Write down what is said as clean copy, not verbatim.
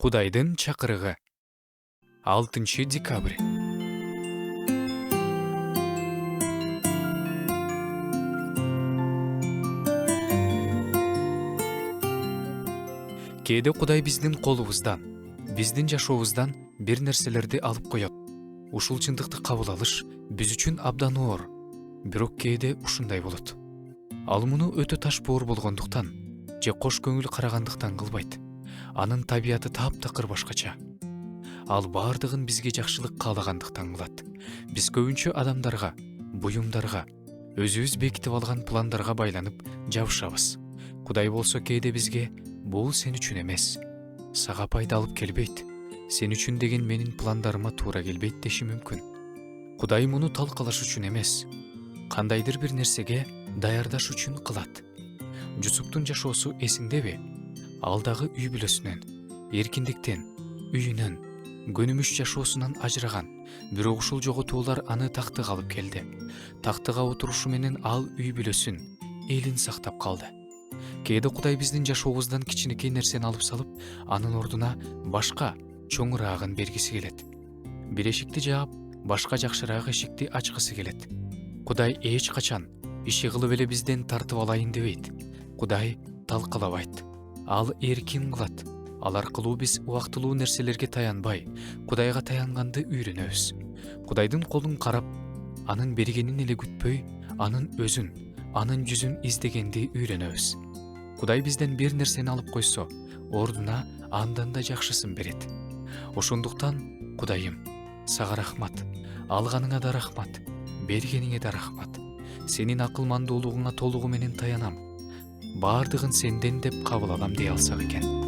Кудайдын чакырыгы. 6 декабрь. Кээде Кудай биздин колубуздан, биздин жашообуздан бир нерселерди алып коет. Ушул чындыкты кабыл алыш биз үчүн абдан оор. Бирок кээде ушундай болот. Ал муну өтө ташпоор болгондуктан же кош көңүл карагандыктан кылбайт. Анын табияты таптакыр башкача. Ал баардыгын бизге жакшылык каалагандыктан кылат. Биз көбүнчө адамдарга, буюмдарга, өзүбүз бекитип алган пландарга байланып жабышабыз. Кудай болсо кээде бизге бул сен үчүн эмес, сага пайда алып келбейт, сен үчүн деген менин пландарыма туура келбейт деши мүмкүн. Кудай муну талкалаш үчүн эмес, кандайдыр бир нерсеге даярдаш үчүн кылат. Жусуптун жашоосу эсиңдеби? Ал дагы үй бүлөсүнөн, эркиндиктен, үйүнөн, көнүмүш жашоосунан ажыраган. Бирок ушул жоготуулар аны тактыга алып келди. Тактыга отурушу менен ал үй бүлөсүн, элин сактап калды. Кээде Кудай биздин жашообуздан кичинекей нерсени алып салып, анын ордуна башка, чоңураагын бергиси келет. Бир эшикти жаап, башка жакшыраак эшикти ачкысы келет. Кудай эч качан иши кылып эле бизден тартып алайын дебейт. Кудай талкалабайт. Ал эркин кылат. Ал аркылуу биз убактылуу нерселерге таянбай, Кудайга таянганды үйрөнөбүз. Кудайдын колун карап, анын бергенин эле күтпөй, анын өзүн, анын жүзүн издегенди үйрөнөбүз. Кудай бизден бир нерсени алып койсо, ордуна андан да жакшысын берет. Ошондуктан, Кудайым, сага рахмат. Алганыңа да рахмат, бергениңе да рахмат. Сенин акылмандуулугуңа толугу менен таянам. Баардыгын сенден деп кабыл алам дей алсак экен.